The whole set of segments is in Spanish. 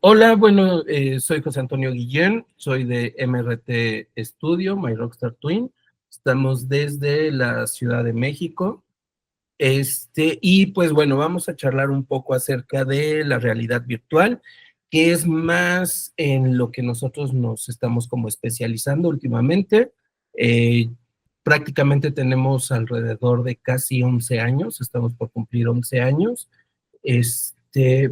Hola, bueno, soy José Antonio Guillén, soy de MRT Studio, My Rockstar Twin. Estamos desde la Ciudad de México. Y pues bueno, vamos a charlar un poco acerca de la realidad virtual, que es más en lo que nosotros nos estamos como especializando últimamente. Eh, Prácticamente tenemos alrededor de casi 11 años, estamos por cumplir 11 años. Este,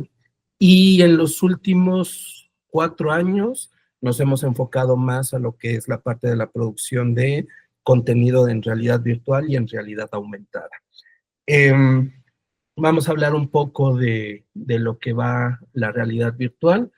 y en los últimos 4 años nos hemos enfocado más a lo que es la parte de la producción de contenido en realidad virtual y en realidad aumentada. Eh, Vamos a hablar un poco de lo que va la realidad virtual,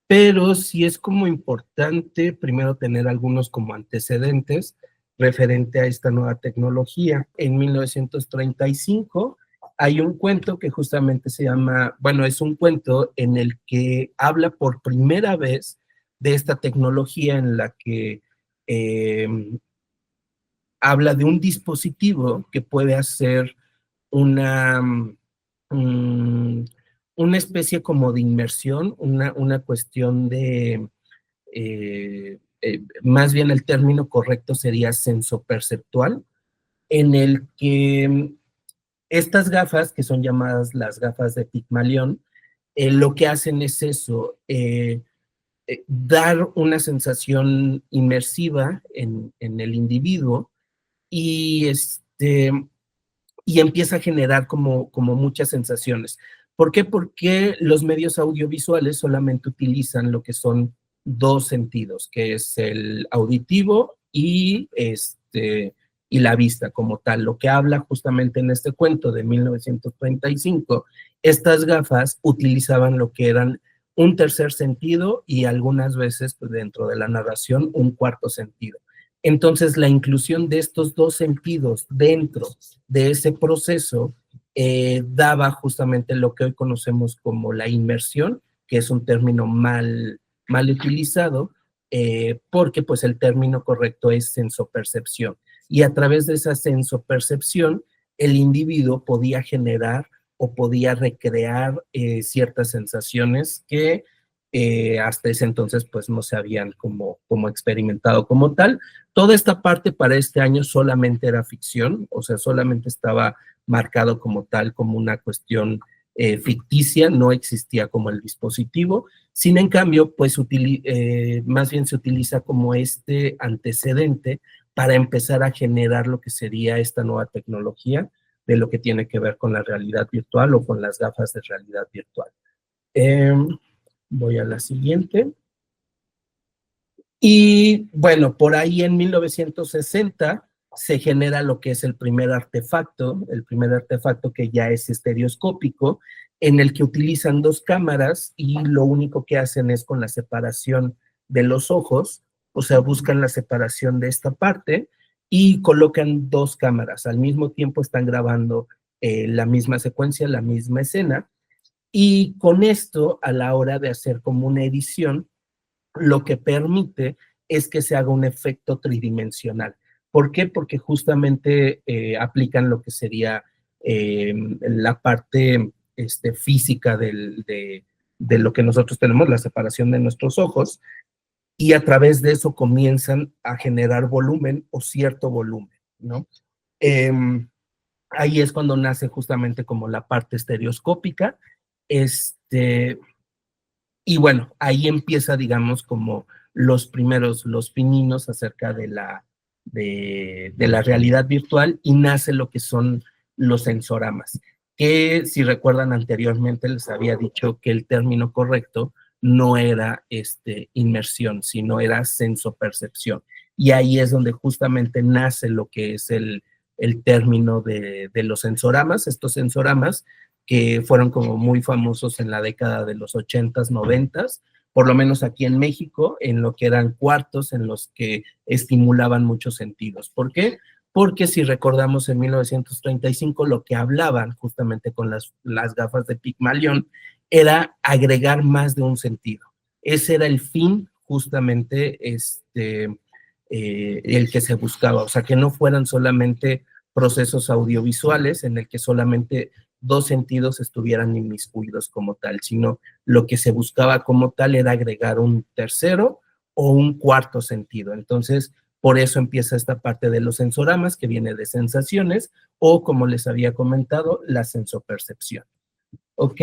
pero sí es como importante primero tener algunos como antecedentes referente a esta nueva tecnología. En 1935 hay un cuento que justamente se llama, bueno, es un cuento en el que habla por primera vez de esta tecnología en la que eh, habla de un dispositivo que puede hacer una, mm, una especie como de inmersión, una cuestión de, más bien el término correcto sería sensoperceptual, en el que estas gafas, que son llamadas las gafas de Pygmalion, lo que hacen es eso, dar una sensación inmersiva en el individuo y y empieza a generar como muchas sensaciones. ¿Por qué? Porque los medios audiovisuales solamente utilizan lo que son dos sentidos, que es el auditivo y la vista como tal. Lo que habla justamente en este cuento de 1935, estas gafas utilizaban lo que eran un tercer sentido y algunas veces pues, dentro de la narración un cuarto sentido. Entonces, la inclusión de estos dos sentidos dentro de ese proceso daba justamente lo que hoy conocemos como la inmersión, que es un término mal utilizado, porque pues el término correcto es sensopercepción. Y a través de esa sensopercepción, el individuo podía generar o podía recrear ciertas sensaciones que hasta ese entonces pues no se habían como experimentado como tal. Toda esta parte para este año solamente era ficción, o sea, solamente estaba marcado como tal, como una cuestión ficticia, no existía como el dispositivo. Sin en cambio, pues más bien se utiliza como este antecedente para empezar a generar lo que sería esta nueva tecnología de lo que tiene que ver con la realidad virtual o con las gafas de realidad virtual. Eh, Voy a la siguiente. Y bueno, por ahí en 1960 se genera lo que es el primer artefacto que ya es estereoscópico, en el que utilizan dos cámaras y lo único que hacen es con la separación de los ojos, o sea, buscan la separación de esta parte y colocan dos cámaras. Al mismo tiempo están grabando la misma secuencia, la misma escena, y con esto, a la hora de hacer como una edición, lo que permite es que se haga un efecto tridimensional. ¿Por qué? Porque justamente aplican lo que sería la parte física de lo que nosotros tenemos, la separación de nuestros ojos, y a través de eso comienzan a generar volumen o cierto volumen, ¿no? Eh, Ahí es cuando nace justamente como la parte estereoscópica, este, y bueno, ahí empieza, digamos, como los pininos acerca de la realidad virtual y nace lo que son los sensoramas, que si recuerdan anteriormente les había dicho que el término correcto no era inmersión, sino era sensopercepción. Y ahí es donde justamente nace lo que es el término de los sensoramas. Estos sensoramas que fueron como muy famosos en la década de los 80s, 90s, por lo menos aquí en México, en lo que eran cuartos en los que estimulaban muchos sentidos. ¿Por qué? Porque si recordamos en 1935 lo que hablaban justamente con las gafas de Pygmalion era agregar más de un sentido. Ese era el fin justamente el que se buscaba, o sea, que no fueran solamente procesos audiovisuales en el que solamente dos sentidos estuvieran inmiscuidos como tal, sino lo que se buscaba como tal era agregar un tercero o un cuarto sentido. Entonces, por eso empieza esta parte de los sensoramas, que viene de sensaciones, o como les había comentado, la sensopercepción. ¿Ok?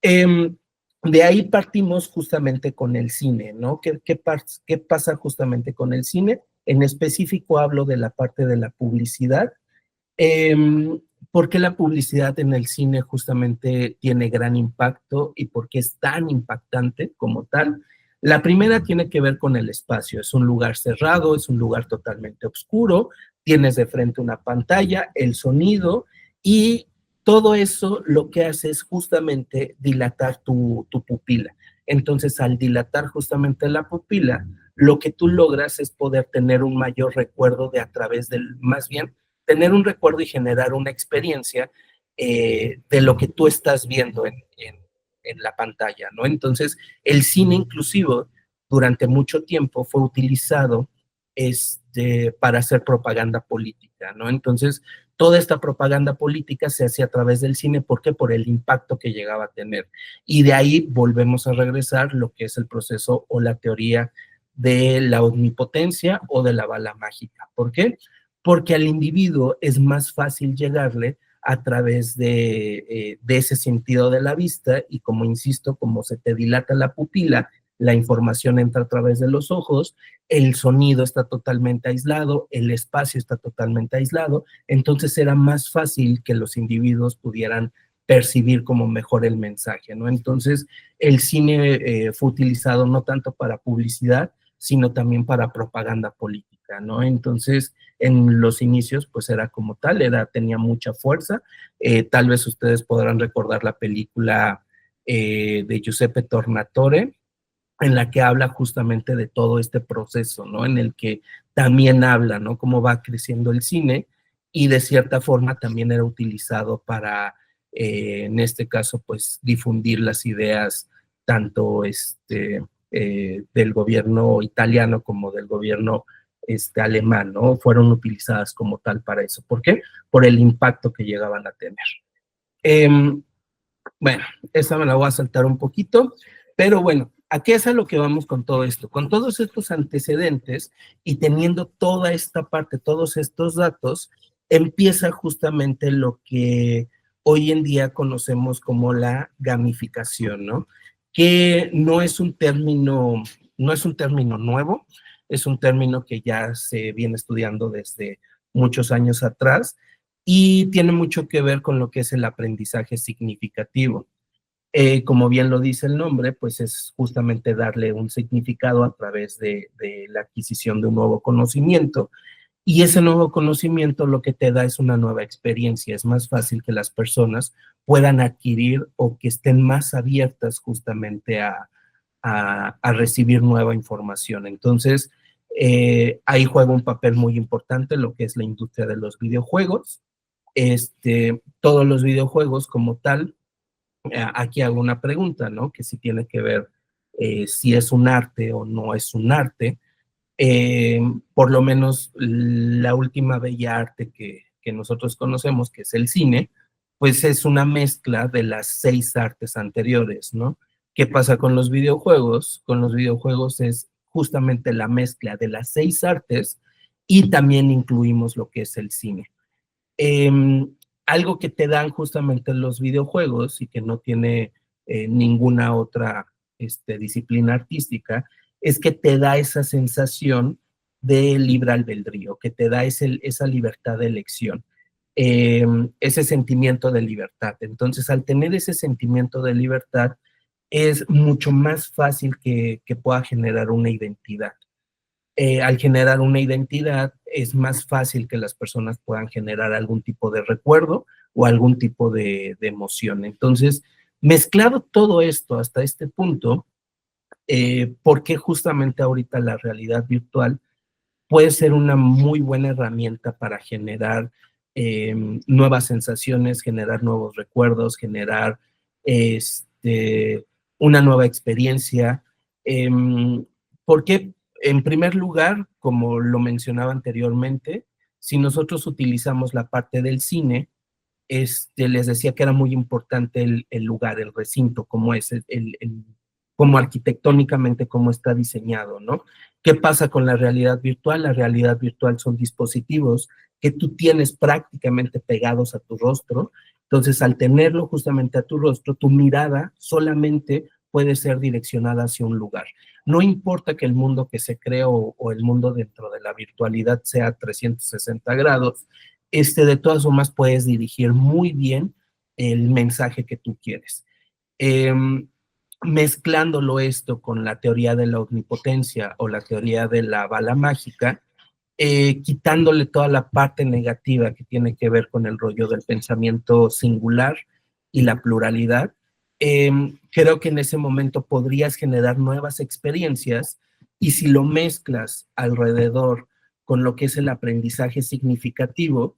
De ahí partimos justamente con el cine, ¿no? ¿Qué pasa justamente con el cine? En específico hablo de la parte de la publicidad. Eh, ¿Por qué la publicidad en el cine justamente tiene gran impacto y por qué es tan impactante como tal? La primera tiene que ver con el espacio. Es un lugar cerrado, es un lugar totalmente oscuro, tienes de frente una pantalla, el sonido y todo eso lo que hace es justamente dilatar tu pupila. Entonces, al dilatar justamente la pupila, lo que tú logras es poder tener un mayor recuerdo de a través del, más bien, tener un recuerdo y generar una experiencia de lo que tú estás viendo en la pantalla, ¿no? Entonces, el cine inclusivo durante mucho tiempo fue utilizado para hacer propaganda política, ¿no? Entonces, toda esta propaganda política se hacía a través del cine, ¿por qué? Por el impacto que llegaba a tener. Y de ahí volvemos a regresar lo que es el proceso o la teoría de la omnipotencia o de la bala mágica. ¿Por qué? Porque al individuo es más fácil llegarle a través de ese sentido de la vista y como insisto, como se te dilata la pupila, la información entra a través de los ojos, el sonido está totalmente aislado, el espacio está totalmente aislado, entonces era más fácil que los individuos pudieran percibir como mejor el mensaje, ¿no? Entonces, el cine fue utilizado no tanto para publicidad, sino también para propaganda política, ¿no? Entonces, en los inicios, pues era como tal, tenía mucha fuerza. Tal vez ustedes podrán recordar la película de Giuseppe Tornatore, en la que habla justamente de todo este proceso, ¿no? En el que también habla, ¿no? Cómo va creciendo el cine y de cierta forma también era utilizado para, en este caso, pues difundir las ideas tanto del gobierno italiano como del gobierno alemán, ¿no? Fueron utilizadas como tal para eso. ¿Por qué? Por el impacto que llegaban a tener. Eh, bueno, esa me la voy a saltar un poquito, pero bueno, ¿a qué es a lo que vamos con todo esto? Con todos estos antecedentes y teniendo toda esta parte, todos estos datos, empieza justamente lo que hoy en día conocemos como la gamificación, ¿no? Que no es un término nuevo, es un término que ya se viene estudiando desde muchos años atrás y tiene mucho que ver con lo que es el aprendizaje significativo. Como bien lo dice el nombre, pues es justamente darle un significado a través de la adquisición de un nuevo conocimiento. Y ese nuevo conocimiento lo que te da es una nueva experiencia. Es más fácil que las personas puedan adquirir o que estén más abiertas justamente a recibir nueva información. Entonces, ahí juega un papel muy importante lo que es la industria de los videojuegos. Todos los videojuegos como tal, aquí hago una pregunta, ¿no? Que si tiene que ver si es un arte o no es un arte. Eh, por lo menos la última bella arte que nosotros conocemos, que es el cine, pues es una mezcla de las 6 artes anteriores, ¿no? ¿Qué pasa con los videojuegos? Con los videojuegos es justamente la mezcla de las 6 artes y también incluimos lo que es el cine. Eh, Algo que te dan justamente los videojuegos y que no tiene ninguna otra disciplina artística, es que te da esa sensación de libre albedrío, que te da esa libertad de elección, ese sentimiento de libertad. Entonces, al tener ese sentimiento de libertad, es mucho más fácil que pueda generar una identidad. Al generar una identidad es más fácil que las personas puedan generar algún tipo de recuerdo o algún tipo de emoción. Entonces, mezclado todo esto hasta este punto, ¿por qué justamente ahorita la realidad virtual puede ser una muy buena herramienta para generar eh, nuevas sensaciones, generar nuevos recuerdos, generar este, una nueva experiencia? Eh, Porque, en primer lugar, como lo mencionaba anteriormente, si nosotros utilizamos la parte del cine, les decía que era muy importante el lugar, el recinto, cómo es, cómo arquitectónicamente, cómo está diseñado, ¿no? ¿Qué pasa con la realidad virtual? La realidad virtual son dispositivos que tú tienes prácticamente pegados a tu rostro. Entonces, al tenerlo justamente a tu rostro, tu mirada solamente puede ser direccionada hacia un lugar. No importa que el mundo que se cree o el mundo dentro de la virtualidad sea 360 grados, de todas formas puedes dirigir muy bien el mensaje que tú quieres. Mezclándolo esto con la teoría de la omnipotencia o la teoría de la bala mágica, quitándole toda la parte negativa que tiene que ver con el rollo del pensamiento singular y la pluralidad, creo que en ese momento podrías generar nuevas experiencias y si lo mezclas alrededor con lo que es el aprendizaje significativo,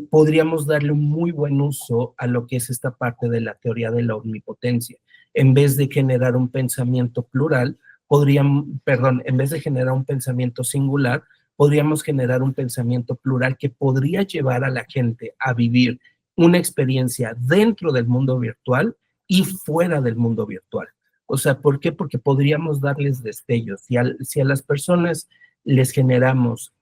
podríamos darle un muy buen uso a lo que es esta parte de la teoría de la omnipotencia. En vez de generar un pensamiento plural, en vez de generar un pensamiento singular, podríamos generar un pensamiento plural que podría llevar a la gente a vivir una experiencia dentro del mundo virtual y fuera del mundo virtual. O sea, ¿por qué? Porque podríamos darles destellos. Si a las personas les generamos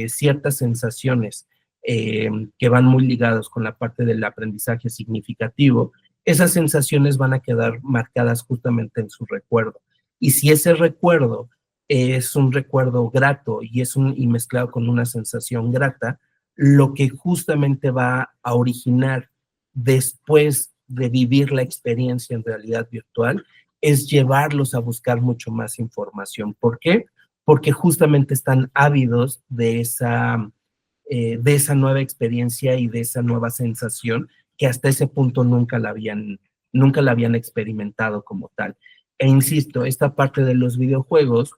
ciertas sensaciones que van muy ligados con la parte del aprendizaje significativo, esas sensaciones van a quedar marcadas justamente en su recuerdo. Y si ese recuerdo es un recuerdo grato y mezclado con una sensación grata, lo que justamente va a originar después de vivir la experiencia en realidad virtual es llevarlos a buscar mucho más información. ¿Por qué? Porque justamente están ávidos de esa nueva experiencia y de esa nueva sensación que hasta ese punto nunca la habían experimentado como tal. E insisto, esta parte de los videojuegos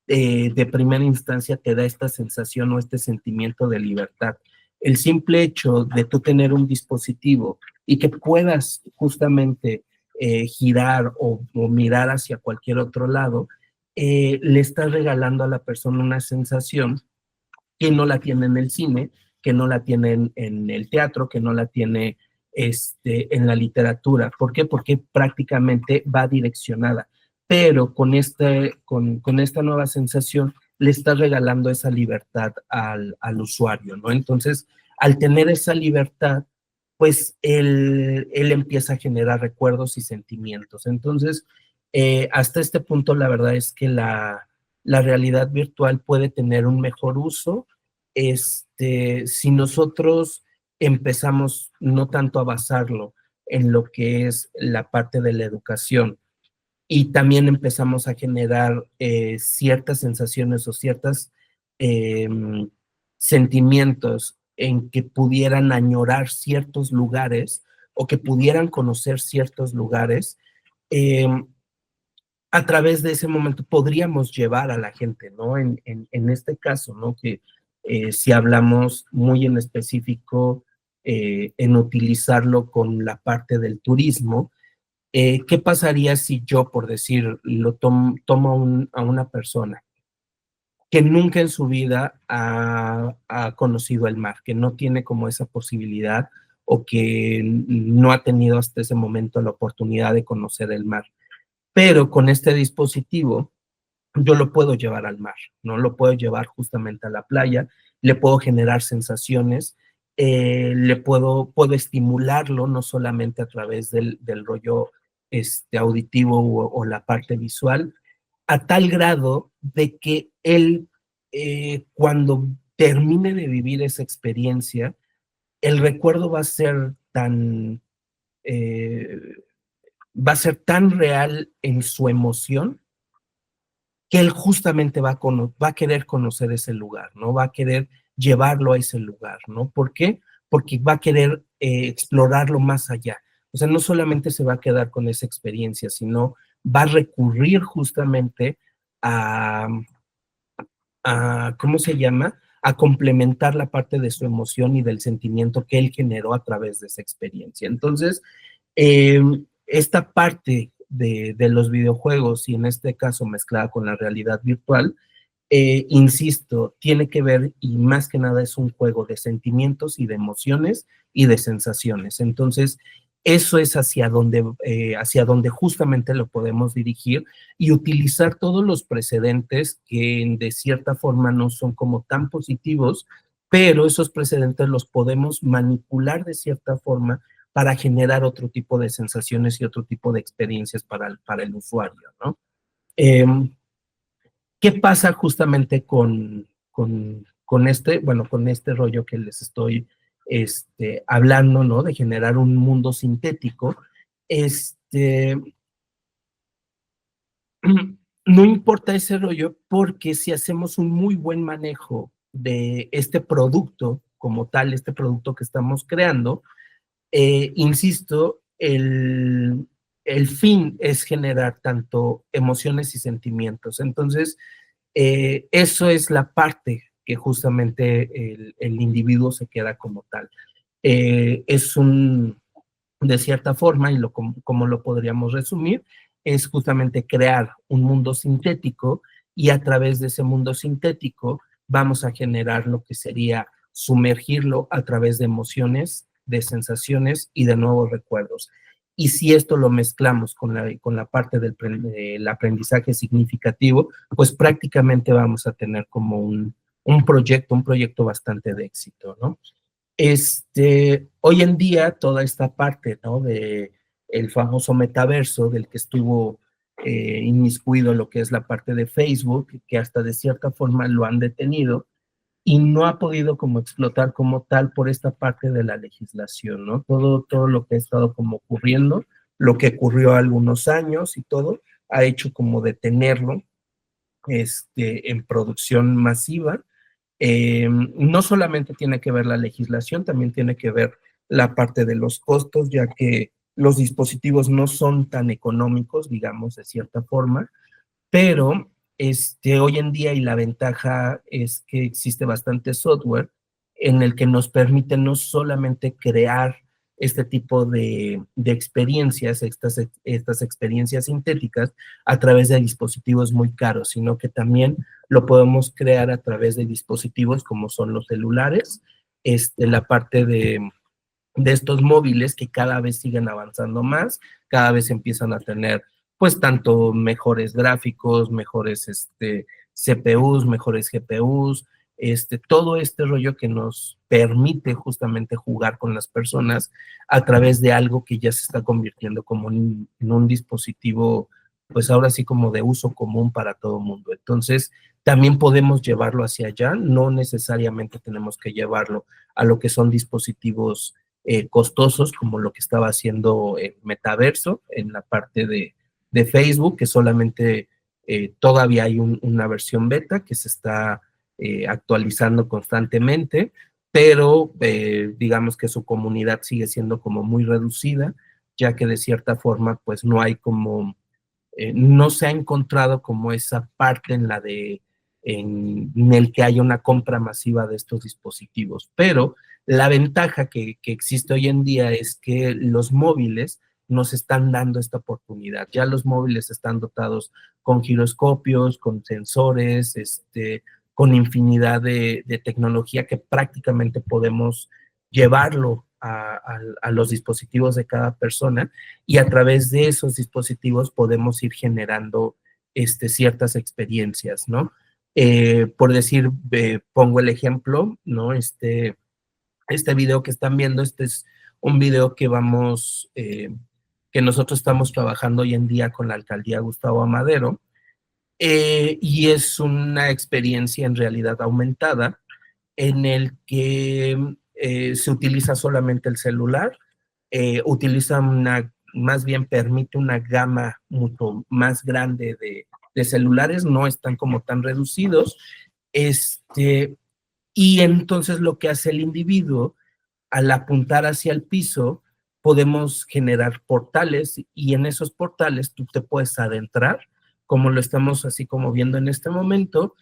de primera instancia te da esta sensación o este sentimiento de libertad. El simple hecho de tú tener un dispositivo y que puedas justamente girar o mirar hacia cualquier otro lado, le estás regalando a la persona una sensación que no la tiene en el cine, que no la tiene en el teatro, que no la tiene en la literatura. ¿Por qué? Porque prácticamente va direccionada. Pero con esta nueva sensación le estás regalando esa libertad al usuario, ¿no? Entonces, al tener esa libertad, pues él empieza a generar recuerdos y sentimientos. Entonces, hasta este punto, la verdad es que la realidad virtual puede tener un mejor uso si nosotros empezamos no tanto a basarlo en lo que es la parte de la educación y también empezamos a generar ciertas sensaciones o ciertos sentimientos en que pudieran añorar ciertos lugares o que pudieran conocer ciertos lugares, eh, a través de ese momento podríamos llevar a la gente, ¿no? En este caso, ¿no? Que si hablamos muy en específico en utilizarlo con la parte del turismo, ¿qué pasaría si yo, por decir, tomo a una persona que nunca en su vida ha conocido el mar, que no tiene como esa posibilidad o que no ha tenido hasta ese momento la oportunidad de conocer el mar? Pero con este dispositivo yo lo puedo llevar al mar, ¿no? Lo puedo llevar justamente a la playa, le puedo generar sensaciones, puedo estimularlo no solamente a través del rollo auditivo o la parte visual, a tal grado de que él, cuando termine de vivir esa experiencia, el recuerdo eh, va a ser tan real en su emoción que él justamente va a querer conocer ese lugar, ¿no? Va a querer llevarlo a ese lugar, ¿no? ¿Por qué? Porque va a querer explorarlo más allá. O sea, no solamente se va a quedar con esa experiencia, sino va a recurrir justamente a, ¿cómo se llama? A complementar la parte de su emoción y del sentimiento que él generó a través de esa experiencia. Entonces, eh, esta parte de los videojuegos y en este caso mezclada con la realidad virtual, Insisto, tiene que ver y más que nada es un juego de sentimientos y de emociones y de sensaciones. Entonces, eso es hacia donde justamente lo podemos dirigir y utilizar todos los precedentes que de cierta forma no son como tan positivos, pero esos precedentes los podemos manipular de cierta forma para generar otro tipo de sensaciones y otro tipo de experiencias para el usuario, ¿no? Eh, ¿Qué pasa justamente con este rollo que les estoy hablando, ¿no? De generar un mundo sintético. Este, no importa ese rollo porque si hacemos un muy buen manejo de este producto como tal, este producto que estamos creando, insisto, el fin es generar tanto emociones y sentimientos. Entonces, eso es la parte que justamente el individuo se queda como tal. Es de cierta forma, y como lo podríamos resumir, es justamente crear un mundo sintético y a través de ese mundo sintético vamos a generar lo que sería sumergirlo a través de emociones, de sensaciones y de nuevos recuerdos. Y si esto lo mezclamos con la parte del aprendizaje significativo, pues prácticamente vamos a tener como un proyecto bastante de éxito, ¿no? Hoy en día, toda esta parte, ¿no? De el famoso metaverso del que estuvo inmiscuido lo que es la parte de Facebook, que hasta de cierta forma lo han detenido y no ha podido como explotar como tal por esta parte de la legislación, ¿no? Todo lo que ha estado como ocurriendo, lo que ocurrió algunos años y todo, ha hecho como detenerlo en producción masiva. No solamente tiene que ver la legislación, también tiene que ver la parte de los costos, ya que los dispositivos no son tan económicos, digamos, de cierta forma, pero hoy en día y la ventaja es que existe bastante software en el que nos permite no solamente crear este tipo de experiencias, estas experiencias sintéticas a través de dispositivos muy caros, sino que también lo podemos crear a través de dispositivos como son los celulares, la parte de estos móviles que cada vez siguen avanzando más, cada vez empiezan a tener pues tanto mejores gráficos, mejores CPUs, mejores GPUs, todo este rollo que nos permite justamente jugar con las personas a través de algo que ya se está convirtiendo como en un dispositivo, pues ahora sí como de uso común para todo el mundo. Entonces, también podemos llevarlo hacia allá, no necesariamente tenemos que llevarlo a lo que son dispositivos costosos, como lo que estaba haciendo el Metaverso en la parte de Facebook, que solamente todavía hay una versión beta que se está actualizando constantemente, pero digamos que su comunidad sigue siendo como muy reducida, ya que de cierta forma pues no hay como, no se ha encontrado como esa parte en el que haya una compra masiva de estos dispositivos, pero la ventaja que existe hoy en día es que los móviles nos están dando esta oportunidad. Ya los móviles están dotados con giroscopios, con sensores, con infinidad de tecnología que prácticamente podemos llevarlo a los dispositivos de cada persona y a través de esos dispositivos podemos ir generando ciertas experiencias, ¿no? Por decir, pongo el ejemplo, ¿no? Este video que están viendo, este es un video que nosotros estamos trabajando hoy en día con la alcaldía Gustavo Amadero, y es una experiencia en realidad aumentada en el que se utiliza solamente el celular, más bien permite una gama mucho más grande de celulares, no están como tan reducidos, y entonces lo que hace el individuo al apuntar hacia el piso, podemos generar portales y en esos portales tú te puedes adentrar, como lo estamos así como viendo en este momento,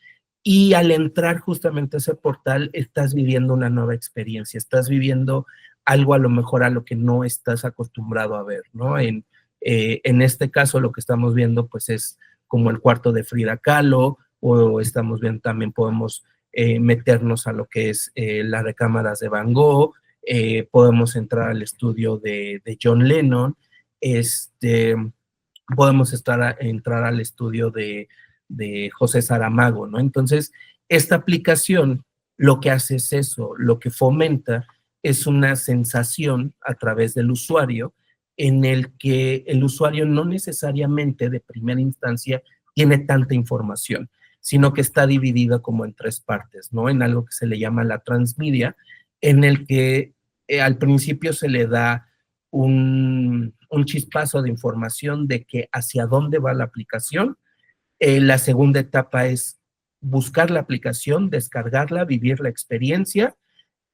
y al entrar justamente a ese portal estás viviendo una nueva experiencia, estás viviendo algo a lo mejor a lo que no estás acostumbrado a ver, ¿no? En este caso lo que estamos viendo pues es como el cuarto de Frida Kahlo, o estamos viendo, también podemos meternos a lo que es las recámaras de Van Gogh, podemos entrar al estudio de John Lennon, podemos entrar al estudio de José Saramago, ¿no? Entonces, esta aplicación lo que hace es eso, lo que fomenta es una sensación a través del usuario en el que el usuario no necesariamente de primera instancia tiene tanta información, sino que está dividida como en tres partes, ¿no? En algo que se le llama la transmedia, en el que al principio se le da un chispazo de información de que hacia dónde va la aplicación. La segunda etapa es buscar la aplicación, descargarla, vivir la experiencia,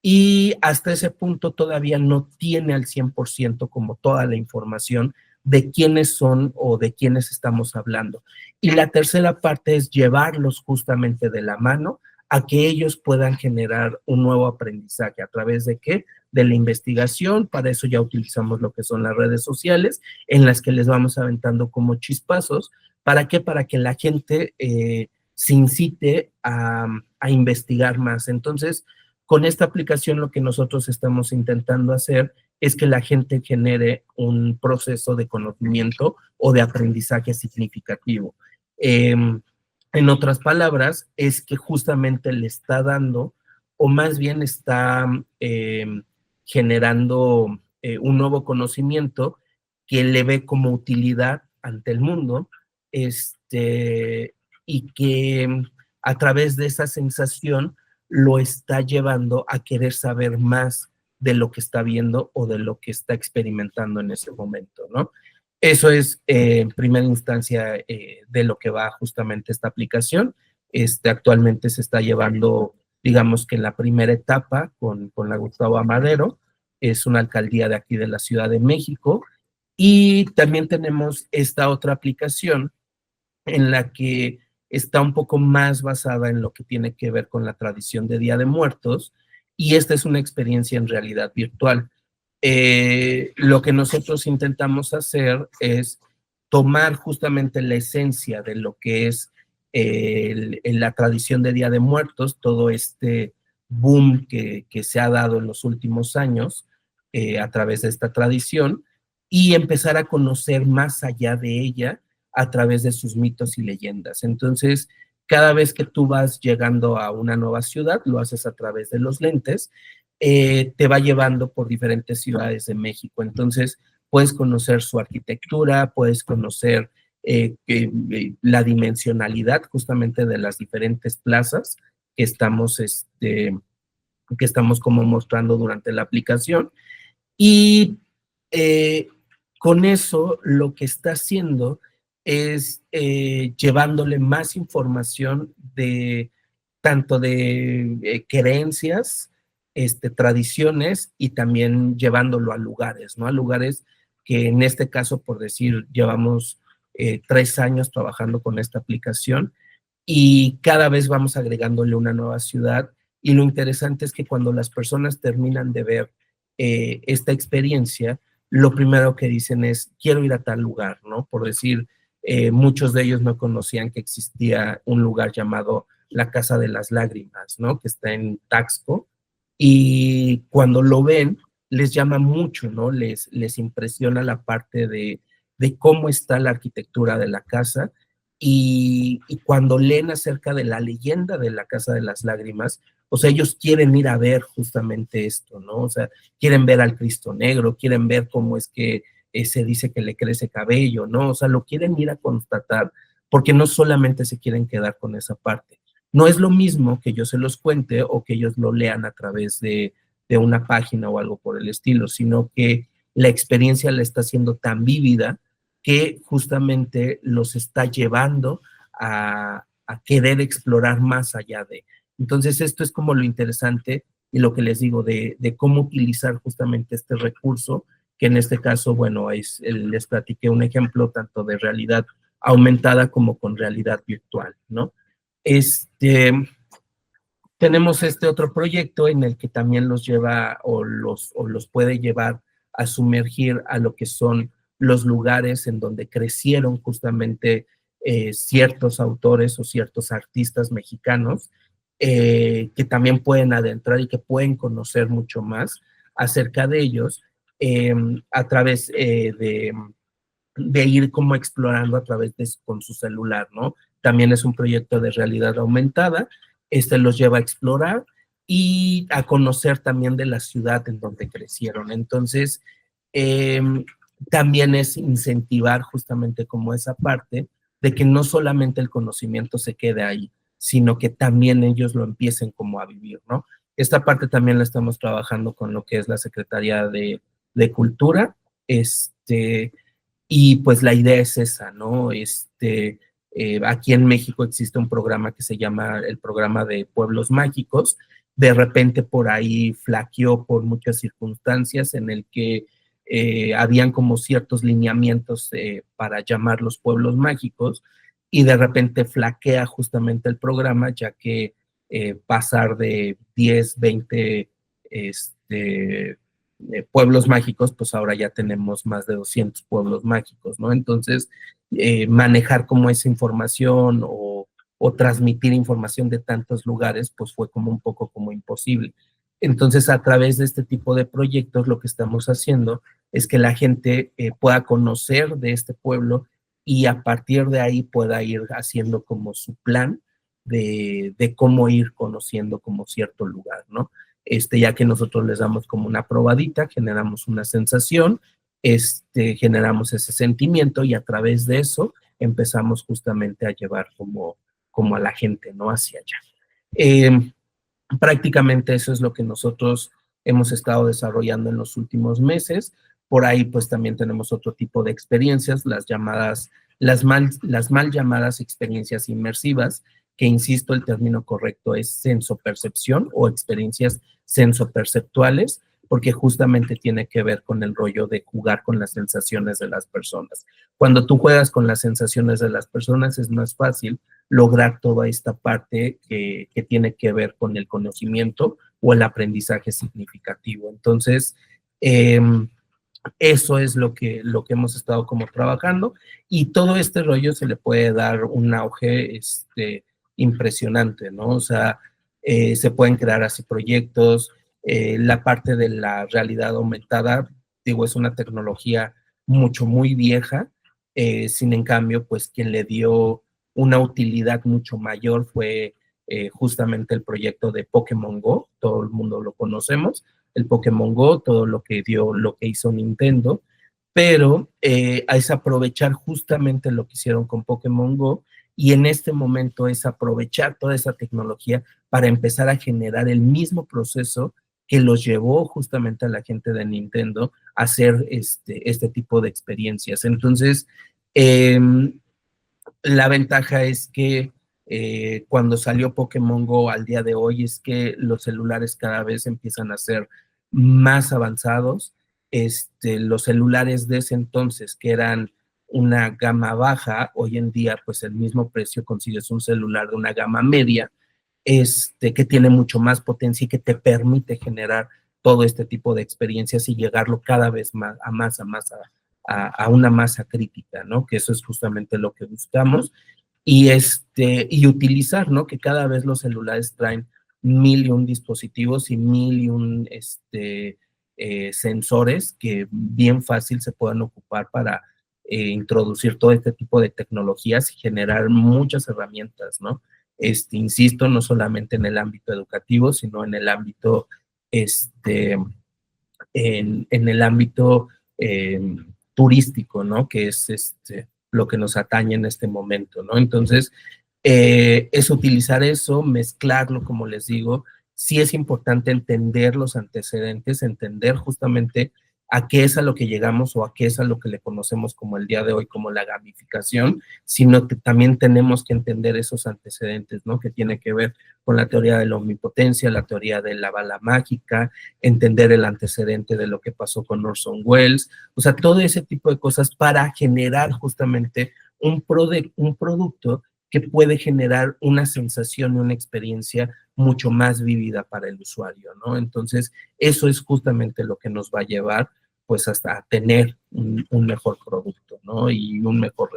y hasta ese punto todavía no tiene al 100% como toda la información de quiénes son o de quiénes estamos hablando. Y la tercera parte es llevarlos justamente de la mano a que ellos puedan generar un nuevo aprendizaje. ¿A través de qué? De la investigación. Para eso ya utilizamos lo que son las redes sociales, en las que les vamos aventando como chispazos. ¿Para qué? Para que la gente se incite a investigar más. Entonces, con esta aplicación lo que nosotros estamos intentando hacer es que la gente genere un proceso de conocimiento o de aprendizaje significativo. En otras palabras, es que justamente le está dando, o más bien está generando un nuevo conocimiento que le ve como utilidad ante el mundo, y que a través de esa sensación lo está llevando a querer saber más de lo que está viendo o de lo que está experimentando en ese momento, ¿no? Eso es, en primera instancia, de lo que va justamente esta aplicación. Actualmente se está llevando, digamos que en la primera etapa con la Gustavo Amadero, es una alcaldía de aquí de la Ciudad de México, y también tenemos esta otra aplicación en la que está un poco más basada en lo que tiene que ver con la tradición de Día de Muertos, y esta es una experiencia en realidad virtual. Lo que nosotros intentamos hacer es tomar justamente la esencia de lo que es la tradición de Día de Muertos, todo este boom que se ha dado en los últimos años a través de esta tradición, y empezar a conocer más allá de ella a través de sus mitos y leyendas. Entonces, cada vez que tú vas llegando a una nueva ciudad, lo haces a través de los lentes, te va llevando por diferentes ciudades de México. Entonces, puedes conocer su arquitectura, puedes conocer la justamente de las diferentes plazas que estamos como mostrando durante la aplicación. Y con eso lo que está haciendo es llevándole más información de tanto de creencias, tradiciones, y también llevándolo a lugares, ¿no? A lugares que en este caso, por decir, llevamos 3 años trabajando con esta aplicación, y cada vez vamos agregándole una nueva ciudad, y lo interesante es que cuando las personas terminan de ver esta experiencia, lo primero que dicen es, quiero ir a tal lugar, ¿no? Por decir, muchos de ellos no conocían que existía un lugar llamado la Casa de las Lágrimas, ¿no? Que está en Taxco, y cuando lo ven, les llama mucho, ¿no? Les impresiona la parte de cómo está la arquitectura de la casa, y cuando leen acerca de la leyenda de la Casa de las Lágrimas, o sea, ellos quieren ir a ver justamente esto, ¿no? O sea, quieren ver al Cristo Negro, quieren ver cómo es que se dice que le crece cabello, ¿no? O sea, lo quieren ir a constatar, porque no solamente se quieren quedar con esa parte. No es lo mismo que yo se los cuente o que ellos lo lean a través de una página o algo por el estilo, sino que la experiencia la está haciendo tan vívida que justamente los está llevando a querer explorar más allá de. Entonces, esto es como lo interesante y lo que les digo de cómo utilizar justamente este recurso, que en este caso, bueno, les platiqué un ejemplo tanto de realidad aumentada como con realidad virtual, ¿no? Tenemos este otro proyecto en el que también los lleva o los puede llevar a sumergir a lo que son los lugares en donde crecieron justamente ciertos autores o ciertos artistas mexicanos que también pueden adentrar y que pueden conocer mucho más acerca de ellos a través de ir como explorando a través con su celular, ¿no? También es un proyecto de realidad aumentada, los lleva a explorar y a conocer también de la ciudad en donde crecieron. Entonces, eh, también es incentivar justamente como esa parte de que no solamente el conocimiento se quede ahí, sino que también ellos lo empiecen como a vivir, ¿no? Esta parte también la estamos trabajando con lo que es la Secretaría de Cultura, y pues la idea es esa, ¿no? Aquí en México existe un programa que se llama el programa de Pueblos Mágicos. De repente por ahí flaqueó por muchas circunstancias en el que habían como ciertos lineamientos para llamar los pueblos mágicos y de repente flaquea justamente el programa, ya que pasar de 10, 20 pueblos mágicos, pues ahora ya tenemos más de 200 pueblos mágicos, ¿no? Entonces, manejar como esa información o transmitir información de tantos lugares, pues fue como un poco como imposible. Entonces, a través de este tipo de proyectos, lo que estamos haciendo es que la gente pueda conocer de este pueblo y a partir de ahí pueda ir haciendo como su plan de cómo ir conociendo como cierto lugar, ¿no? Ya que nosotros les damos como una probadita, generamos una sensación, generamos ese sentimiento y a través de eso empezamos justamente a llevar como a la gente, ¿no? Hacia allá. Prácticamente eso es lo que nosotros hemos estado desarrollando en los últimos meses. Por ahí pues también tenemos otro tipo de experiencias, las mal llamadas experiencias inmersivas, que insisto, el término correcto es sensopercepción o experiencias sensoperceptuales, porque justamente tiene que ver con el rollo de jugar con las sensaciones de las personas. Cuando tú juegas con las sensaciones de las personas es más fácil lograr toda esta parte que tiene que ver con el conocimiento o el aprendizaje significativo. Entonces, eso es lo que hemos estado como trabajando y todo este rollo se le puede dar un auge impresionante, ¿no? O sea, se pueden crear así proyectos, la parte de la realidad aumentada, digo, es una tecnología muy vieja, sin en cambio, pues quien le dio una utilidad mucho mayor fue justamente el proyecto de Pokémon Go, todo el mundo lo conocemos, el Pokémon Go, todo lo que lo que hizo Nintendo, pero es aprovechar justamente lo que hicieron con Pokémon Go y en este momento es aprovechar toda esa tecnología para empezar a generar el mismo proceso que los llevó justamente a la gente de Nintendo a hacer este tipo de experiencias. Entonces, la ventaja es que cuando salió Pokémon Go al día de hoy es que los celulares cada vez empiezan a ser más avanzados. Los celulares de ese entonces, que eran una gama baja, hoy en día, pues el mismo precio consigues un celular de una gama media, que tiene mucho más potencia y que te permite generar todo este tipo de experiencias y llegarlo cada vez más a una masa crítica, ¿no? Que eso es justamente lo que buscamos y utilizar, ¿no? Que cada vez los celulares traen 1001 dispositivos y 1001 sensores que bien fácil se puedan ocupar para introducir todo este tipo de tecnologías y generar muchas herramientas, ¿no? Insisto, no solamente en el ámbito educativo, sino en el ámbito, en el ámbito turístico, ¿no? Que es lo que nos atañe en este momento, ¿no? Entonces, es utilizar eso, mezclarlo, como les digo. Sí es importante entender los antecedentes, entender justamente a qué es a lo que llegamos o a qué es a lo que le conocemos como el día de hoy, como la gamificación, sino que también tenemos que entender esos antecedentes, ¿no? Que tiene que ver con la teoría de la omnipotencia, la teoría de la bala mágica, entender el antecedente de lo que pasó con Orson Welles, o sea, todo ese tipo de cosas para generar justamente un producto que puede generar una sensación y una experiencia mucho más vívida para el usuario, ¿no? Entonces, eso es justamente lo que nos va a llevar, pues, hasta tener un mejor producto, ¿no? Y un mejor